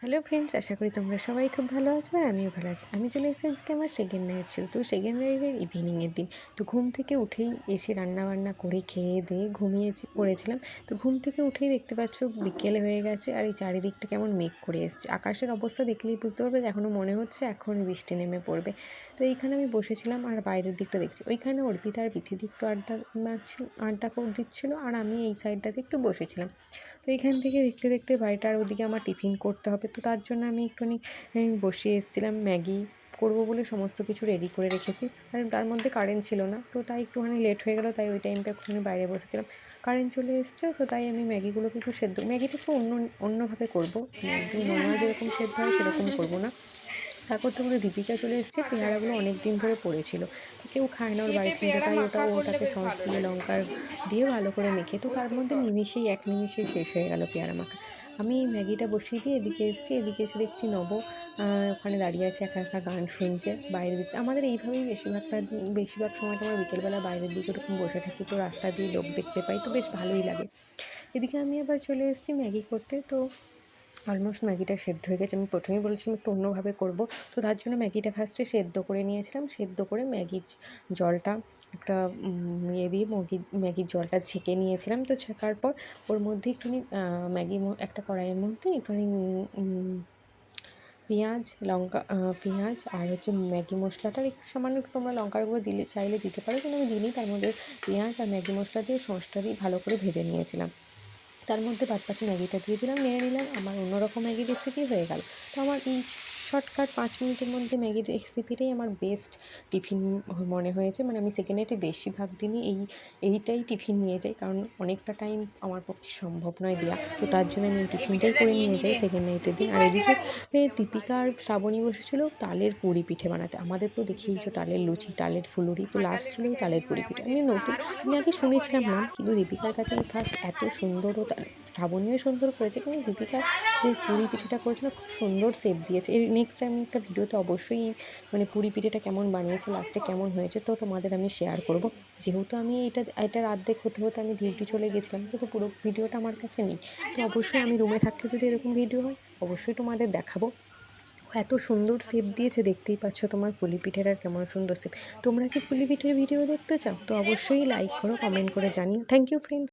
Hello friends, আশা করি তোমরা সবাই খুব ভালো আছো আর আমিও ভালো আছি। আমি চলে এসেছি আজকে আমার সেকেন্ড নাইট শো। তো সেকেন্ড নাইটের ইভিনিংয়ের দিন। তো ঘুম থেকে উঠেই এসে রান্নাবান্না করে খেয়ে দিয়ে পড়েছিলাম। তো ঘুম থেকে উঠেই দেখতে পাচ্ছ বিকেল হয়ে গেছে আর এই চারিদিকটা কেমন মেঘ করে এসছে। আকাশের অবস্থা দেখলেই বুঝতে পারবে যে এখনও মনে হচ্ছে এখনই বৃষ্টি নেমে পড়বে। তো এইখানে আমি বসেছিলাম আর বাইরের দিকটা দেখছি। ওইখানে অর্পিতা আর বিথিদি একটু আড্ডা দিচ্ছিলো আর আমি এই সাইডটাতে একটু বসেছিলাম। তো এইখান থেকে দেখতে দেখতে বাড়িটার ওদিকে আমার টিফিন করতে হবে, তো তার জন্য আমি একটুখানি বসিয়ে এসেছিলাম ম্যাগি করবো বলে সমস্ত কিছু রেডি করে রেখেছি। আর তার মধ্যে কারেন্ট ছিল না, তো তাই একটুখানি লেট হয়ে গেলো, তাই ওই টাইমটা একটুখানি বাইরে বসেছিলাম। কারেন্ট চলে এসছে, তো তাই আমি ম্যাগিগুলোকে একটু ম্যাগিটা একটু অন্যভাবে করবো। একদম নর্মাল যেরকম সেদ্ধ হয় সেরকম করবো না। তারপর তো আমাদের দীপিকা চলে এসেছে। পেয়ারাগুলো অনেক দিন ধরে পড়েছিল, তো কেউ খায় না ওর পেঁপে বাড়ির থেকে, পেয়ারা তাই মাখা করলে ওটাকে বেশ সস ভালো দিয়ে লাগে। লঙ্কা দিয়ে ভালো করে মেখে, তো তার মধ্যে এক নিমিষেই শেষ হয়ে গেল পেয়ারা মাখা। আমি এই ম্যাগিটা বসিয়ে দিয়ে এদিকে এসেছি। এদিকে এসে দেখছি ওখানে দাঁড়িয়ে আছে, একা একা গান শুনছে বাইরের দিকে। আমাদের এইভাবেই বেশিরভাগ সময়টা আমরা বিকেলবেলা বাইরের দিকে ওরকম বসে থাকি, তো রাস্তা দিয়ে লোক দেখতে পাই, তো বেশ ভালোই লাগে। এদিকে আমি আবার চলে এসেছি ম্যাগি করতে। তো অলমোস্ট ম্যাগিটা সেদ্ধ হয়ে গেছে। আমি প্রথমেই বলেছিলাম একটু অন্যভাবে করবো, তো তার জন্য ম্যাগিটা ফার্স্টে সেদ্ধ করে নিয়েছিলাম। সেদ্ধ করে ম্যাগির জলটা একটা ইয়ে দিয়ে ম্যাগির জলটা ছেঁকে নিয়েছিলাম। তো ছেঁকার পর ওর মধ্যে একটুখানি একটা কড়াইয়ের মধ্যে একটুখানি পেঁয়াজ আর হচ্ছে ম্যাগি মশলাটার একটু সামান্য একটু তোমরা লঙ্কার গুঁড়ো চাইলে দিতে পারো, কিন্তু আমি দিইনি। তার মধ্যে পেঁয়াজ আর ম্যাগি মশলা দিয়ে সসটা দিয়ে ভালো করে ভেজে নিয়েছিলাম। তার মধ্যে বাদবাকি ম্যাগিটা দিয়ে দিলাম, নেড়ে নিলাম। আমার অন্যরকম ম্যাগি রেসিপি হয়ে গেল। তো আমার এই শর্টকাট 5 মিনিটের মধ্যে ম্যাগির রেসিপিটাই আমার বেস্ট টিফিন মনে হয়েছে। মানে আমি সেকেন্ড নাইটে বেশিরভাগ দিনই এইটাই টিফিন নিয়ে যাই, কারণ অনেকটা টাইম আমার পক্ষে সম্ভব নয় দেওয়া। তো তার জন্য আমি এই এই টিফিনটাই পিঠেটা করে নিয়ে নিয়ে যাই নিলে সেকেন্ড নাইটের দিন। আর এদিকে দীপিকা আর শ্রাবণী বসেছিল তালের পুরি পিঠে বানাতে। আমাদের তো দেখেইছো তালের লুচি, তালের ফুলুরি, তো লাস্ট ফাটালে ছিল এই পিঠে তালের পুরি পিঠে। মোটামুটি আরও আমি ছোট আগে ছোট করে শুনেছিলাম নাম, আর কিন্তু দীপিকার কাছে আমি ফার্স্ট এত সুন্দর ও শ্রাবণীও সুন্দর করেছে, কিন্তু দীপিকার যে পুরি পিঠেটা করেছিল খুব সুন্দর শেপ দিয়েছে। এর নেক্সট আমি একটা ভিডিওতে অবশ্যই মানে পুরি পিঠেটা কেমন বানিয়েছে, লাস্টে কেমন হয়েছে, তো তোমাদের আমি শেয়ার করব। যেহেতু আমি এটার অর্ধেক হতে হতে আমি ডিউটি চলে গেছিলাম, তো পুরো ভিডিওটা আমার কাছে নেই। তো অবশ্যই আমি রুমে থাকতে যদি এরকম ভিডিও হয় অবশ্যই তোমাদের দেখাবো। ও এত সুন্দর শেপ দিয়েছে, দেখতেই পাচ্ছ তোমার পুলি পিঠের আর কেমন সুন্দর শেপ। তোমরা কি পুলি পিঠের ভিডিও দেখতে চাও? তো অবশ্যই লাইক করো, কমেন্ট করে জানিও। Thank you friends.